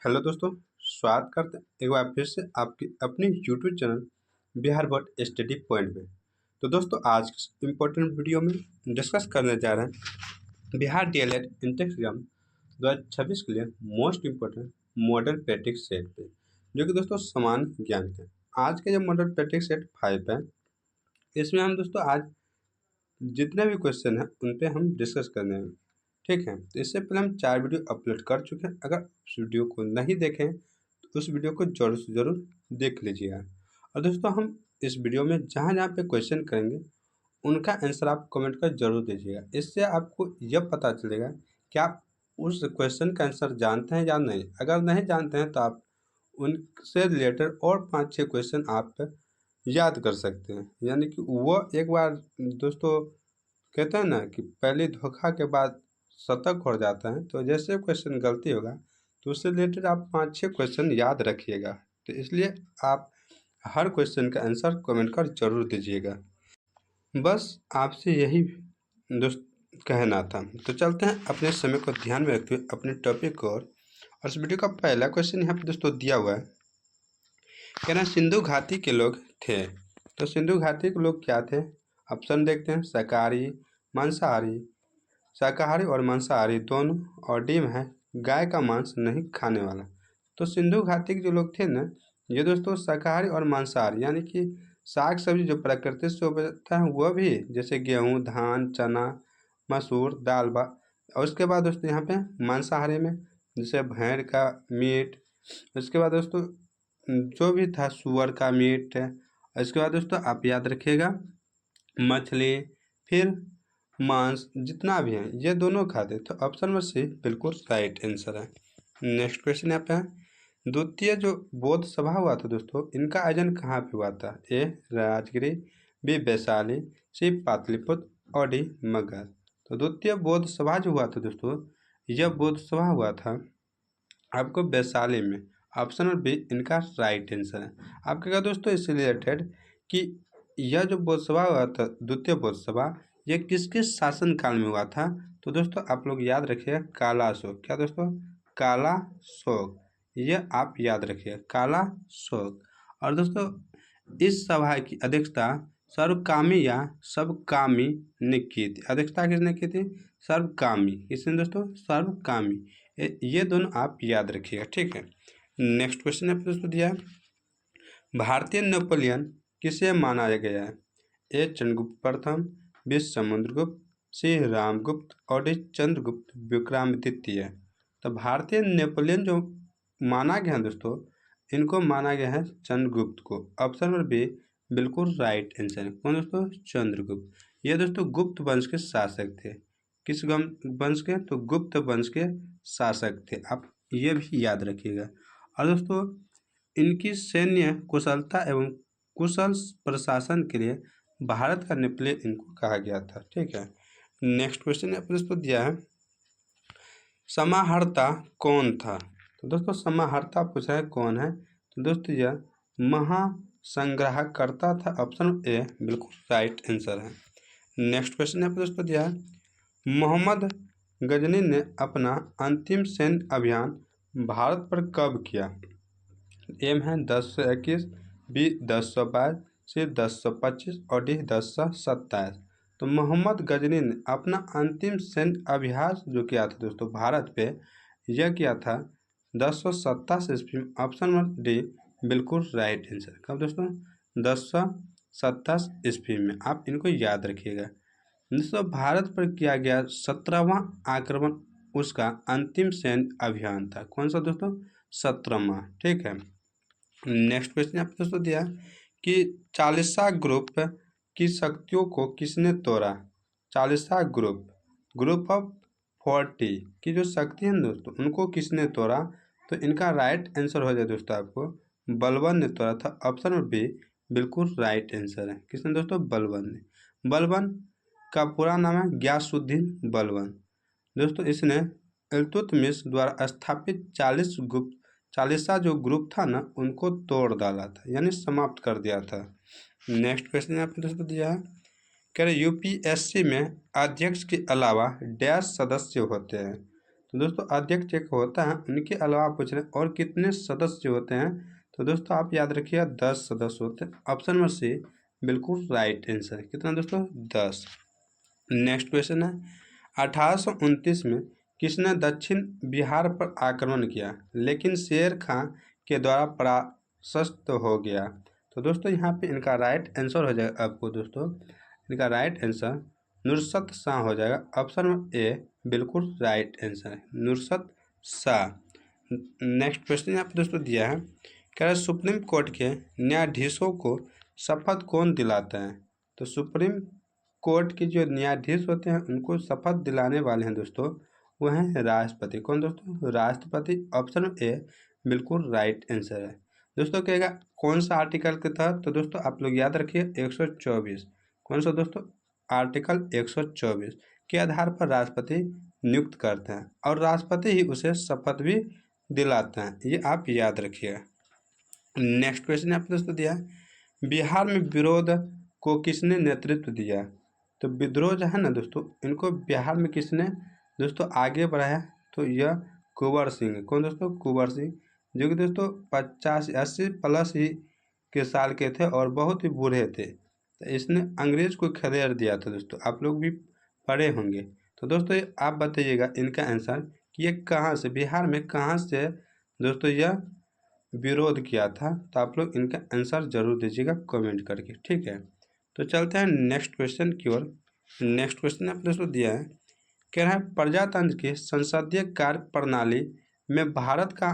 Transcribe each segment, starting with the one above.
Hello दोस्तों, स्वागत करते हैं एक बार फिर से आपकी अपनी YouTube channel Bihar board study point में। तो दोस्तों, आज के इम्पोर्टेंट वीडियो में डिस्कस करने जा रहे हैं बिहार डीएलएड इंटेंस एग्जाम 2026 के लिए most important model practice set पे, जो कि दोस्तों सामान्य ज्ञान के। आज के जो मॉडल प्रैक्टिस सेट 5 है, इसमें हम दोस्तों आज जितने भी क्वेश्चन हैं उन पे हम डिस्कस करने हैं। ठीक है, तो इससे पहले हम 4 वीडियो अपलोड कर चुके हैं। अगर उस वीडियो को नहीं देखें तो उस वीडियो को ज़रूर से ज़रूर देख लीजिएगा। और दोस्तों, हम इस वीडियो में जहाँ जहाँ पे क्वेश्चन करेंगे उनका आंसर आप कमेंट कर जरूर दीजिएगा। इससे आपको यह पता चलेगा कि आप उस क्वेश्चन का आंसर जानते हैं या नहीं। अगर नहीं जानते हैं तो आप उनसे रिलेटेड और 5-6 क्वेश्चन आप याद कर सकते हैं। यानी कि वो एक बार दोस्तों कहते हैं ना कि पहले धोखा के बाद शतक हो जाता है। तो जैसे क्वेश्चन गलती होगा तो उससे रिलेटेड आप 5-6 क्वेश्चन याद रखिएगा। तो इसलिए आप हर क्वेश्चन का आंसर कमेंट कर जरूर दीजिएगा। बस आपसे यही दोस्त कहना था। तो चलते हैं अपने समय को ध्यान में रखते हुए अपने टॉपिक को। और इस वीडियो का पहला क्वेश्चन यहाँ पे दोस्तों दिया हुआ है, कहना सिंधु घाटी के लोग थे। तो सिंधु घाटी के लोग क्या थे? ऑप्शन देखते हैं, शाकाहारी, मांसाहारी, शाकाहारी और मांसाहारी दोनों, और डी में है गाय का मांस नहीं खाने वाला। तो सिंधु घाटी के जो लोग थे ना, ये दोस्तों शाकाहारी और मांसाहारी, यानी कि साग सब्जी जो प्रकृति से उपजता है वह भी, जैसे गेहूँ, धान, चना, मसूर, दाल और उसके बाद दोस्तों यहाँ पे मांसाहारी में जैसे भेड़ का मीट, उसके बाद दोस्तों जो भी था सूअर का मीट है। इसके बाद दोस्तों आप याद रखिएगा मछली, फिर मांस जितना भी है ये दोनों खाते। तो ऑप्शन नंबर सी बिल्कुल राइट आंसर है। नेक्स्ट क्वेश्चन यहाँ पे है, द्वितीय जो बौद्ध सभा हुआ था दोस्तों, इनका आयोजन कहाँ पे हुआ था? ए राजगिरी, बी वैशाली, सी पाटलिपुत्र और डी मगध। तो द्वितीय बौद्ध सभा जो हुआ था दोस्तों, यह बौद्ध सभा हुआ था आपको वैशाली में। ऑप्शन नंबर बी इनका राइट आंसर है। आपके क्या दोस्तों इससे रिलेटेड कि यह जो बौद्ध सभा हुआ था, द्वितीय बौद्ध सभा, यह किसके शासन काल में हुआ था? तो दोस्तों आप लोग याद रखिएगा काला अशोक। क्या दोस्तों? काला अशोक, यह आप याद रखिएगा काला अशोक। और दोस्तों इस सभा की अध्यक्षता सर्वकामी या सबकामी ने की थी। अध्यक्षता किसने की थी? सर्वकामी। किसने दोस्तों? सर्वकामी। ये दोनों आप याद रखिएगा। ठीक है, नेक्स्ट क्वेश्चन आपने दोस्तों दिया है, भारतीय नेपोलियन किसे माना गया है? ए चंद्रगुप्त प्रथम, बी समुद्रगुप्त, सी रामगुप्त और डी चंद्रगुप्त विक्रमादित्य। तो भारतीय नेपोलियन जो माना गया है दोस्तों, इनको माना गया है चंद्रगुप्त को। ऑप्शन नंबर बी बिल्कुल राइट आंसर है। कौन दोस्तों? चंद्रगुप्त। ये दोस्तों गुप्त वंश के शासक थे। किस वंश के? तो गुप्त वंश के शासक थे। आप ये भी याद रखिएगा। और दोस्तों इनकी सैन्य कुशलता एवं कुशल प्रशासन के लिए भारत का नेपोलियन इनको कहा गया था। ठीक है, नेक्स्ट क्वेश्चन आपने दोस्तों दिया है, समाहर्ता कौन था? तो दोस्तों समाहर्ता पूछा है कौन है? तो दोस्तों यह महासंग्रहकर्ता था। ऑप्शन ए बिल्कुल राइट आंसर है। नेक्स्ट क्वेश्चन आपने दोस्तों दिया है, मोहम्मद गजनी ने अपना अंतिम सैन्य अभियान भारत पर कब किया? एम है 1021, बी 1022, सी 1025 और डी 1027। तो मोहम्मद गजनी ने अपना अंतिम सैन्य अभ्यास जो किया था दोस्तों भारत पे, यह किया था 1027 ईस्वी में। ऑप्शन नंबर डी बिल्कुल राइट आंसर। कब दोस्तों? 1027 ईस्वी में। आप इनको याद रखिएगा। दोस्तों भारत पर किया गया 17वां आक्रमण उसका अंतिम सैन्य अभियान था। कौन सा दोस्तों? 17वां। ठीक है, नेक्स्ट क्वेश्चन आपको दोस्तों दिया कि चालीसा ग्रुप की शक्तियों को किसने तोड़ा? चालीसा ग्रुप ऑफ 40 की जो शक्ति है दोस्तों, उनको किसने तोड़ा? तो इनका राइट आंसर हो जाए दोस्तों आपको बलबन ने तोड़ा था। ऑप्शन नंबर बी बिल्कुल राइट आंसर है। किसने दोस्तों? बलबन ने। बलबन का पूरा नाम है गयासुद्दीन बलबन। दोस्तों इसने इल्तुतमिश द्वारा स्थापित 40सा जो ग्रुप था ना, उनको तोड़ डाला था, यानी समाप्त कर दिया था। नेक्स्ट क्वेश्चन आपने दोस्तों दिया है, कह रहे यूपीएससी में अध्यक्ष के अलावा डैश सदस्य होते हैं? तो दोस्तों अध्यक्ष एक होता है, उनके अलावा पूछ रहे हैं और कितने सदस्य होते हैं, तो दोस्तों आप याद रखिएगा 10 सदस्य होते हैं। ऑप्शन नंबर सी बिल्कुल राइट आंसर है। कितना दोस्तों? 10। नेक्स्ट क्वेश्चन है 1829 में किसने दक्षिण बिहार पर आक्रमण किया लेकिन शेर खां के द्वारा परास्त हो गया? तो दोस्तों यहाँ पे इनका राइट आंसर हो जाएगा आपको दोस्तों, इनका राइट आंसर नुसरत शाह हो जाएगा। ऑप्शन नंबर ए बिल्कुल राइट आंसर है, नुसरत शाह। नेक्स्ट क्वेश्चन यहाँ पे दोस्तों दिया है, कह रहा है सुप्रीम कोर्ट के न्यायाधीशों को शपथ कौन दिलाता है? तो सुप्रीम कोर्ट के जो न्यायाधीश होते हैं उनको शपथ दिलाने वाले हैं दोस्तों, वो हैं राष्ट्रपति। कौन दोस्तों? राष्ट्रपति। ऑप्शन ए बिल्कुल राइट आंसर है। दोस्तों कहेगा कौन सा आर्टिकल के तहत? तो दोस्तों आप लोग याद रखिए 124। कौन सा दोस्तों? आर्टिकल 124 के आधार पर राष्ट्रपति नियुक्त करते हैं और राष्ट्रपति ही उसे शपथ भी दिलाते हैं, ये आप याद रखिएगा। नेक्स्ट क्वेश्चन यहाँ पे दोस्तों दिया है, बिहार में विरोध को किसने नेतृत्व दिया? तो विद्रोह जो है ना दोस्तों, इनको बिहार में किसने दोस्तों आगे बढ़ाया? तो यह कुंवर सिंह। कौन दोस्तों? कुंवर सिंह, जो कि दोस्तों 50-80 प्लस ही के साल के थे और बहुत ही बूढ़े थे। तो इसने अंग्रेज को खदेड़ दिया था दोस्तों, आप लोग भी पढ़े होंगे। तो दोस्तों आप बताइएगा इनका आंसर कि ये कहाँ से, बिहार में कहाँ से दोस्तों यह विरोध किया था? तो आप लोग इनका आंसर जरूर दीजिएगा कमेंट करके, ठीक है। तो चलते हैं नेक्स्ट क्वेश्चन की ओर। नेक्स्ट क्वेश्चन आपने दोस्तों दिया है, कह रहा है प्रजातंत्र की संसदीय कार्य प्रणाली में भारत का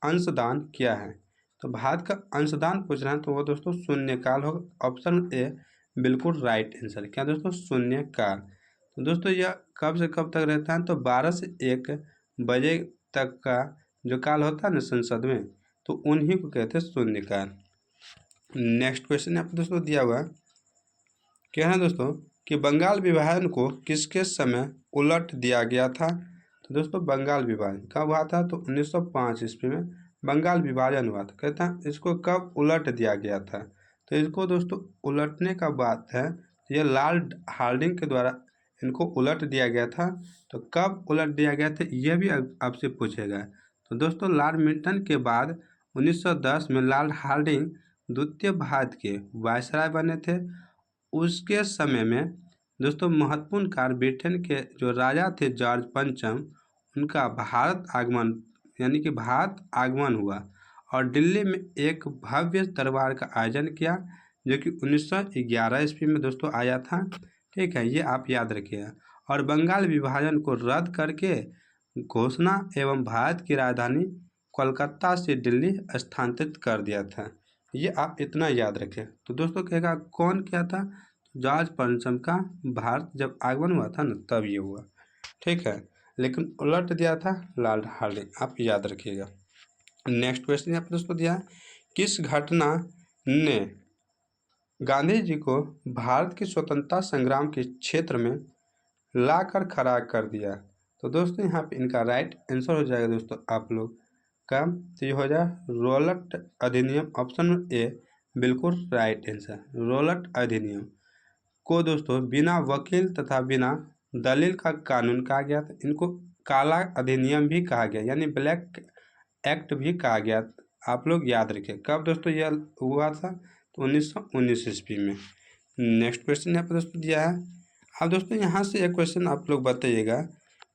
अंशदान क्या है? तो भारत का अंशदान पूछ रहे हैं, तो वो दोस्तों शून्यकाल होगा। ऑप्शन ए बिल्कुल राइट आंसर। क्या दोस्तों? शून्यकाल। तो दोस्तों यह कब से कब तक रहता है? तो 12 से 1 बजे तक का जो काल होता है ना संसद में, तो उन्हीं को कहते हैं शून्यकाल। नेक्स्ट क्वेश्चन यहाँ पे दोस्तों दिया हुआ क्या है दोस्तों कि बंगाल विभाजन को किसके समय उलट दिया गया था? तो दोस्तों बंगाल विभाजन कब हुआ था? तो 1905 ईस्वी में बंगाल विभाजन हुआ था। कहते हैं इसको कब उलट दिया गया था? तो इसको दोस्तों उलटने का बात है, ये लॉर्ड हार्डिंग के द्वारा इनको उलट दिया गया था। तो कब उलट दिया गया था यह भी आपसे पूछेगा। तो दोस्तों लॉर्ड मिल्टन के बाद 1910 में लॉर्ड हार्डिंग द्वितीय भारत के वायसराय बने थे। उसके समय में दोस्तों महत्वपूर्ण कार्य ब्रिटेन के जो राजा थे जॉर्ज पंचम, उनका भारत आगमन यानी कि भारत आगमन हुआ और दिल्ली में एक भव्य दरबार का आयोजन किया, जो कि 1911 ईस्वी में दोस्तों आया था, ठीक है, ये आप याद रखिएगा। और बंगाल विभाजन को रद्द करके घोषणा एवं भारत की राजधानी कोलकाता से दिल्ली स्थानांतरित कर दिया था, ये आप इतना याद रखें। तो दोस्तों कहेगा कौन किया था? जॉर्ज पंचम का भारत जब आगमन हुआ था ना तब ये हुआ, ठीक है, लेकिन उलट दिया था लॉर्ड हार्डिंग, आप याद रखिएगा। नेक्स्ट क्वेश्चन यहाँ पे दोस्तों दिया है, किस घटना ने गांधी जी को भारत की स्वतंत्रता संग्राम के क्षेत्र में लाकर खड़ा कर दिया? तो दोस्तों यहाँ पे इनका राइट आंसर हो जाएगा दोस्तों आप लोग का, तो ये हो जाए रॉलेट अधिनियम। ऑप्शन ए बिल्कुल राइट आंसर। रॉलेट अधिनियम को दोस्तों बिना वकील तथा बिना दलील का कानून कहा गया था। इनको काला अधिनियम भी कहा गया, यानी ब्लैक एक्ट भी कहा गया। आप लोग याद रखें कब दोस्तों यह हुआ था? तो 1919 ईस्वी में। नेक्स्ट क्वेश्चन यहाँ पर दोस्तों दिया है, अब दोस्तों यहाँ से एक क्वेश्चन आप लोग बताइएगा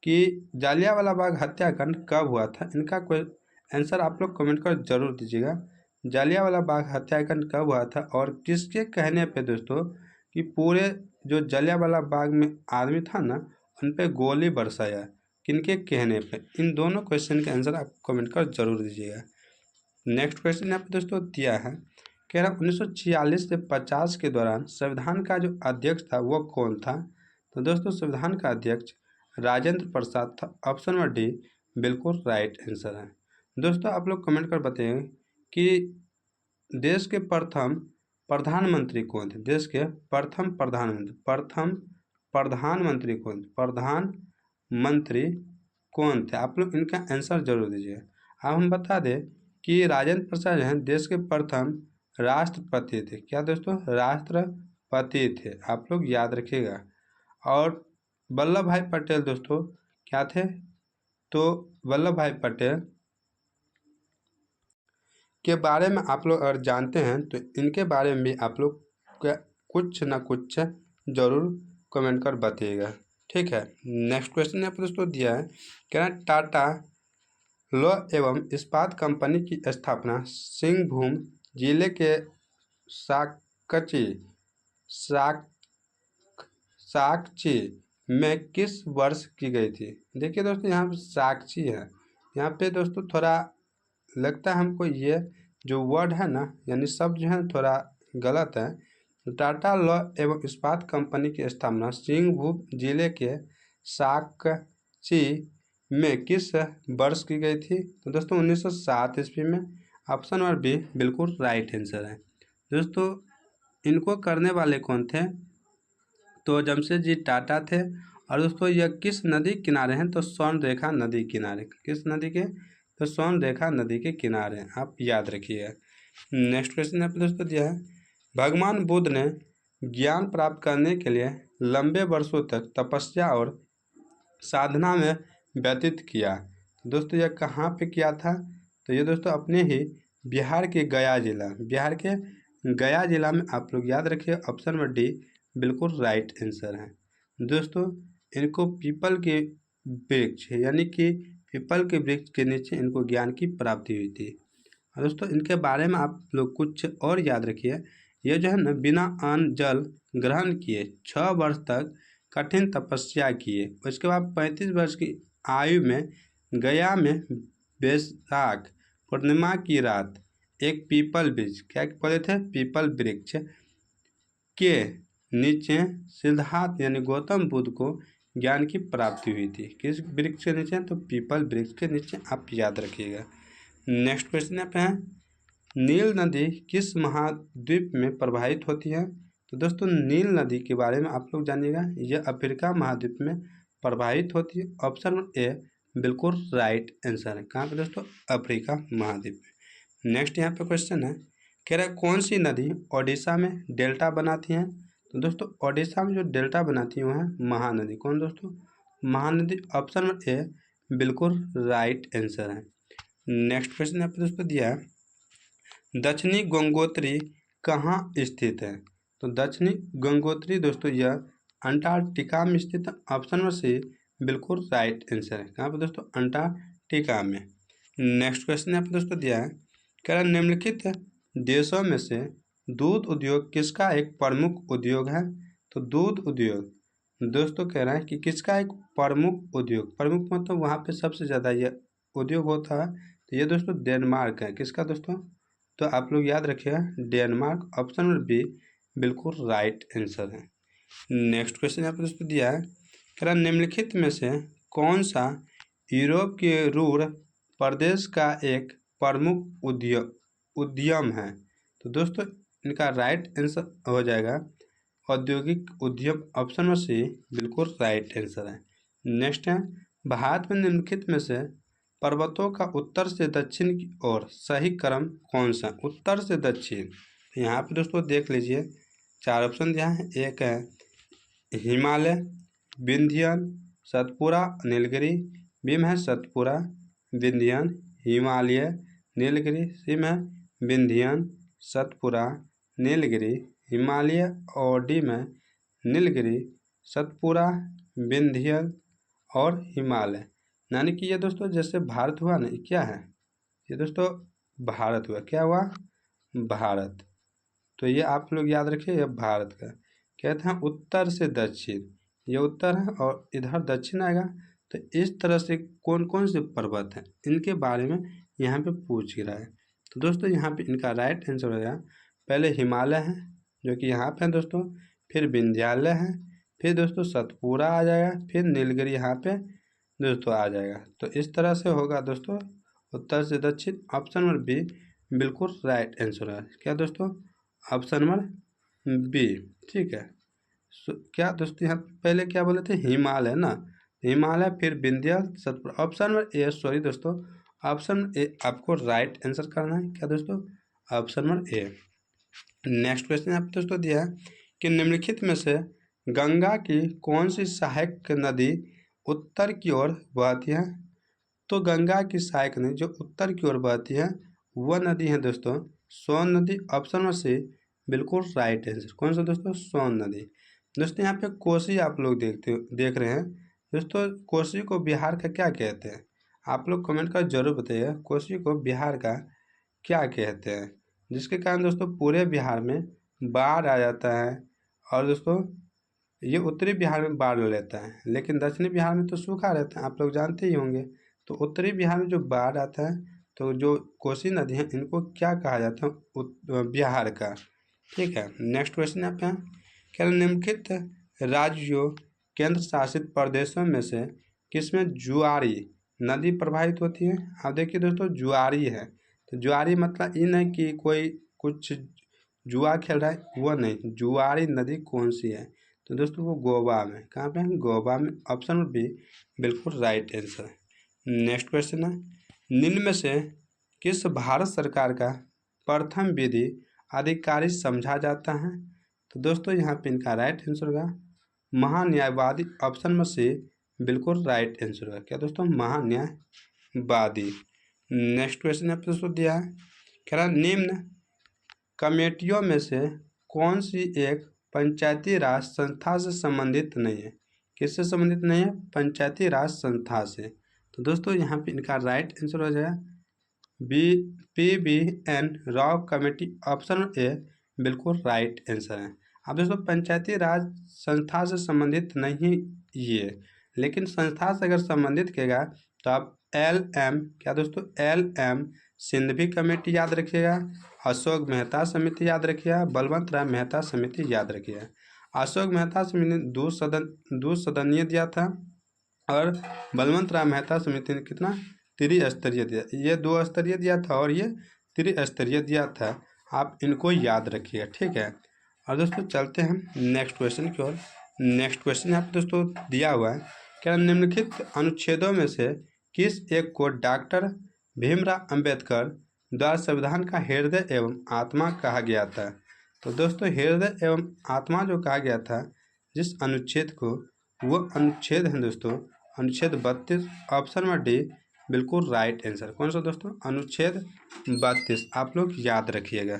कि जालियांवाला बाग हत्याकांड कब हुआ था? इनका कोई आंसर आप लोग कमेंट कर जरूर दीजिएगा। जालियांवाला बाग हत्याकांड कब हुआ था और किसके कहने पे दोस्तों कि पूरे जो जालियांवाला बाग में आदमी था ना उन पे गोली बरसाया, किनके कहने पे? इन दोनों क्वेश्चन के आंसर आप कमेंट कर जरूर दीजिएगा। नेक्स्ट क्वेश्चन यहाँ पे दोस्तों दिया है, कह रहा 1946 से 50 के दौरान संविधान का जो अध्यक्ष था वो कौन था? तो दोस्तों संविधान का अध्यक्ष राजेंद्र प्रसाद था। ऑप्शन नंबर डी बिल्कुल राइट आंसर है। दोस्तों आप लोग कमेंट कर बताइए कि देश के प्रथम प्रधानमंत्री कौन थे? देश के प्रथम प्रधानमंत्री कौन थे? प्रधानमंत्री कौन थे? आप लोग इनका आंसर जरूर दीजिए। अब हम बता दें कि राजेंद्र प्रसाद हैं देश के प्रथम राष्ट्रपति थे। क्या दोस्तों? राष्ट्रपति थे, आप लोग याद रखिएगा। और वल्लभ भाई पटेल दोस्तों क्या थे? तो वल्लभ भाई पटेल के बारे में आप लोग अगर जानते हैं तो इनके बारे में भी आप लोग कुछ ना कुछ जरूर कमेंट कर बताइएगा। ठीक है, नेक्स्ट क्वेश्चन यहाँ पर दोस्तों दिया है, कह रहा है टाटा लौह एवं इस्पात कंपनी की स्थापना सिंहभूम जिले के साकची साक साकची में किस वर्ष की गई थी। देखिए दोस्तों, यहाँ पे साकची है, यहाँ पे दोस्तों थोड़ा लगता है हमको ये जो वर्ड है ना, यानी शब्द जो है थोड़ा गलत है। टाटा लौह एवं इस्पात कंपनी की स्थापना सिंहभूम जिले के साकची में किस वर्ष की गई थी। तो दोस्तों 1907 ईस्वी में। ऑप्शन नंबर बी बिल्कुल राइट आंसर है। दोस्तों इनको करने वाले कौन थे, तो जमशेदजी टाटा थे। और दोस्तों यह किस नदी किनारे हैं, तो स्वर्ण रेखा नदी किनारे। किस नदी के, तो स्वर्ण रेखा नदी के किनारे, आप याद रखिएगा। नेक्स्ट क्वेश्चन यहाँ पे दोस्तों दिया है, भगवान बुद्ध ने ज्ञान प्राप्त करने के लिए लंबे वर्षों तक तपस्या और साधना में व्यतीत किया। दोस्तों यह कहाँ पे किया था, तो ये दोस्तों अपने ही बिहार के गया जिला, बिहार के गया जिला में आप लोग याद रखिए। ऑप्शन नंबर डी बिल्कुल राइट आंसर है। दोस्तों इनको पीपल के वृक्ष यानी कि पीपल के वृक्ष के नीचे इनको ज्ञान की प्राप्ति हुई थी। और दोस्तों इनके बारे में आप लोग कुछ और याद रखिए, ये जो है ना बिना अन्न जल ग्रहण किए 6 वर्ष तक कठिन तपस्या किए। उसके बाद 35 वर्ष की आयु में गया में बैसाख पूर्णिमा की रात एक पीपल वृक्ष, क्या बोले थे, पीपल वृक्ष के नीचे सिद्धार्थ यानी गौतम बुद्ध को ज्ञान की प्राप्ति हुई थी। किस वृक्ष के नीचे, तो पीपल वृक्ष के नीचे, आप याद रखिएगा। नेक्स्ट क्वेश्चन यहाँ पे है, नील नदी किस महाद्वीप में प्रवाहित होती है। तो दोस्तों नील नदी के बारे में आप लोग जानिएगा, यह अफ्रीका महाद्वीप में प्रवाहित होती है। ऑप्शन ए बिल्कुल राइट आंसर है। कहाँ पे दोस्तों, अफ्रीका महाद्वीप में। नेक्स्ट यहाँ पे क्वेश्चन है, कह रहा है कौन सी नदी ओडिशा में डेल्टा बनाती हैं। तो दोस्तों ओडिशा में जो डेल्टा बनाती है वो है महानदी। कौन दोस्तों, महानदी। ऑप्शन नंबर ए बिल्कुल राइट आंसर है। नेक्स्ट क्वेश्चन यहाँ पे दोस्तों दिया है, दक्षिणी गंगोत्री कहाँ स्थित है। तो दक्षिणी गंगोत्री दोस्तों यह अंटार्कटिका में स्थित है। ऑप्शन नंबर सी बिल्कुल राइट आंसर है। कहाँ पे दोस्तों, अंटार्कटिका में। नेक्स्ट क्वेश्चन यहाँ पे दोस्तों दिया है, कह रहा निम्नलिखित देशों में से दूध उद्योग किसका एक प्रमुख उद्योग है। तो दूध उद्योग दोस्तों कह रहा है कि किसका एक प्रमुख उद्योग, प्रमुख मतलब वहाँ पे सबसे ज़्यादा यह उद्योग होता है। तो ये दोस्तों डेनमार्क है। किसका दोस्तों, तो आप लोग याद रखिएगा डेनमार्क। ऑप्शन नंबर बी बिल्कुल राइट आंसर है। नेक्स्ट क्वेश्चन यहाँ पर दोस्तों दिया है, कह रहा निम्नलिखित में से कौन सा यूरोप के रूर प्रदेश का एक प्रमुख उद्यम है। तो दोस्तों इनका राइट आंसर हो जाएगा औद्योगिक उद्यम। ऑप्शन नंबर सी बिल्कुल राइट आंसर है। नेक्स्ट है, भारत में निम्नलिखित में से पर्वतों का उत्तर से दक्षिण की ओर सही क्रम कौन सा। उत्तर से दक्षिण, यहाँ पे दोस्तों देख लीजिए 4 ऑप्शन दिया है। एक है हिमालय, विंध्यन, सतपुरा, नीलगिरी। बीम है सतपुरा, विंध्यन, हिमालय, नीलगिरी। सीम है विंध्यन, सतपुरा, नीलगिरी, हिमालय। और डी में नीलगिरी, सतपुरा, विंध्यन और हिमालय। यानी कि ये दोस्तों जैसे भारत हुआ ना, क्या है ये दोस्तों, भारत हुआ। क्या हुआ, भारत। तो ये आप लोग याद रखिए, ये भारत का कहते हैं उत्तर से दक्षिण, ये उत्तर है और इधर दक्षिण आएगा। तो इस तरह से कौन कौन से पर्वत हैं इनके बारे में यहाँ पे पूछ रहा है। तो दोस्तों यहाँ पे इनका राइट आंसर हो गया, पहले हिमालय है जो कि यहाँ पे है दोस्तों, फिर विंध्यालय है, फिर दोस्तों सतपुरा आ जाएगा, फिर नीलगिरी यहाँ पे दोस्तों आ जाएगा। तो इस तरह से होगा दोस्तों उत्तर से दक्षिण। ऑप्शन नंबर बी बिल्कुल राइट आंसर है। क्या दोस्तों, ऑप्शन नंबर बी। ठीक है, क्या दोस्तों यहाँ पहले क्या बोले थे, हिमालय ना, हिमालय फिर Vindhya Satpura. Option number A, sorry दोस्तों, ऑप्शन ए आपको राइट आंसर करना है। क्या दोस्तों, option number A. Next question यहाँ पे दोस्तों दिया है कि निम्नलिखित में से गंगा की कौन सी सहायक नदी उत्तर की ओर बहती है। तो गंगा की सहायक नदी जो उत्तर की ओर बहती है वह नदी है दोस्तों सोन नदी। ऑप्शन नंबर सी बिल्कुल राइट आंसर। कौन सा दोस्तों? सोन नदी। दोस्तों यहाँ पे कोसी आप लोग देख रहे हैं। दोस्तों कोसी को बिहार का क्या कहते हैं? आप लोग कमेंट कर जरूर बताइएगा कोसी को बिहार का क्या कहते हैं, जिसके कारण दोस्तों पूरे बिहार में बाढ़ आ जाता है। और दोस्तों ये उत्तरी बिहार में बाढ़ लेता है, लेकिन दक्षिणी बिहार में तो सूखा रहता है, आप लोग जानते ही होंगे। तो उत्तरी बिहार में जो बाढ़ आता है तो जो कोसी नदी है इनको क्या कहा जाता है? बिहार का। ठीक है, नेक्स्ट क्वेश्चन यहाँ पे क्या निम्नलिखित राज्यों केंद्र शासित प्रदेशों में से किसमें जुआरी नदी प्रवाहित होती है? आप देखिए दोस्तों जुआरी है, तो जुआरी मतलब ये नहीं कि कोई कुछ जुआ खेल रहा है, वो नहीं। जुआरी नदी कौन सी है? तो दोस्तों वो गोवा में। कहाँ पे है? गोवा में। ऑप्शन नंबर बी बिल्कुल राइट आंसर। नेक्स्ट क्वेश्चन है निम्न में से किस भारत सरकार का प्रथम विधि अधिकारी समझा जाता है? तो दोस्तों यहाँ पे इनका राइट आंसर होगा महान्यायवादी। ऑप्शन नंबर सी बिल्कुल राइट आंसर होगा। क्या दोस्तों? महान्यायवादी। नेक्स्ट क्वेश्चन यहाँ पे दोस्तों दिया है कह रहा निम्न कमेटियों में से कौन सी एक पंचायती राज संस्था से संबंधित नहीं है? किससे संबंधित नहीं है? पंचायती राज संस्था से। तो दोस्तों यहाँ पे इनका राइट आंसर हो जाएगा PBN Rao committee. Option A बिल्कुल राइट आंसर है। अब दोस्तों पंचायती राज संस्था से संबंधित नहीं ये, लेकिन संस्था से अगर संबंधित कहेगा तो आप LM क्या दोस्तों? LM सिंघवी कमेटी याद रखिएगा, अशोक मेहता समिति याद रखिएगा, बलवंत राय मेहता समिति याद रखिएगा। अशोक मेहता समिति ने दो सदनीय दिया था और बलवंत राय मेहता समिति ने कितना? त्रिस्तरीय दिया। ये 2 स्तरीय दिया था और ये त्रिस्तरीय दिया था। आप इनको याद रखिएगा, ठीक है। और दोस्तों चलते हैं नेक्स्ट क्वेश्चन की ओर। नेक्स्ट क्वेश्चन यहाँ पे दोस्तों दिया हुआ है क्या निम्नलिखित अनुच्छेदों में से किस एक को डॉक्टर भीमराव अंबेडकर द्वारा संविधान का हृदय एवं आत्मा कहा गया था? तो दोस्तों हृदय एवं आत्मा जो कहा गया था जिस अनुच्छेद को, वो अनुच्छेद है दोस्तों अनुच्छेद 32। ऑप्शन नंबर डी बिल्कुल राइट आंसर। कौन सा दोस्तों? अनुच्छेद 32। आप लोग याद रखिएगा।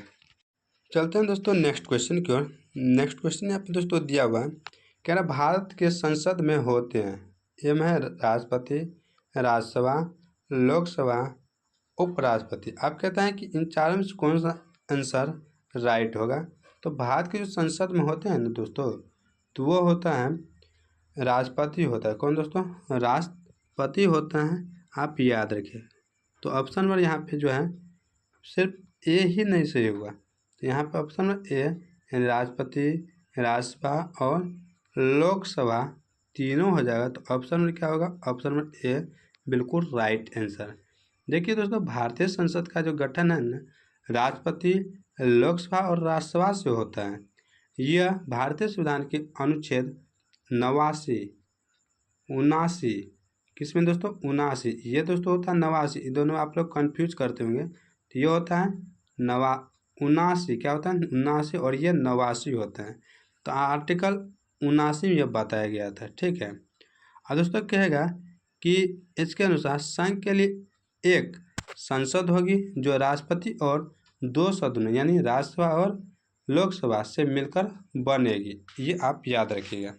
चलते हैं दोस्तों नेक्स्ट क्वेश्चन की ओर। नेक्स्ट क्वेश्चन यहाँ पे दोस्तों दिया हुआ है कह रहा भारत के संसद में होते हैं एम है राष्ट्रपति, राज्यसभा, लोकसभा, उपराष्ट्रपति। आप कहते हैं कि इन चारों में से कौन सा आंसर राइट होगा? तो भारत के जो संसद में होते हैं ना दोस्तों तो वो होता है राष्ट्रपति होता है। कौन दोस्तों? राष्ट्रपति होता है, आप याद रखिए। तो ऑप्शन नंबर यहाँ पे जो है सिर्फ ए ही नहीं सही होगा, तो यहाँ पे ऑप्शन नंबर ए यानी राष्ट्रपति, राज्यसभा और लोकसभा तीनों हो जाएगा। तो ऑप्शन नंबर क्या होगा? ऑप्शन नंबर ए बिल्कुल राइट आंसर। देखिए दोस्तों भारतीय संसद का जो गठन है ना राष्ट्रपति, लोकसभा और राज्यसभा से होता है। यह भारतीय संविधान के अनुच्छेद 89, 79 किसमें दोस्तों? 79। ये दोस्तों होता है 89, ये दोनों आप लोग कंफ्यूज करते होंगे। तो ये होता है 79, क्या होता है? 79 और ये 89 होता है। तो आर्टिकल 79 में यह बताया गया था, ठीक है। और दोस्तों कहेगा कि इसके अनुसार संघ के लिए एक संसद होगी जो राष्ट्रपति और 2 सदनों यानी राज्यसभा और लोकसभा से मिलकर बनेगी। ये आप याद रखिएगा।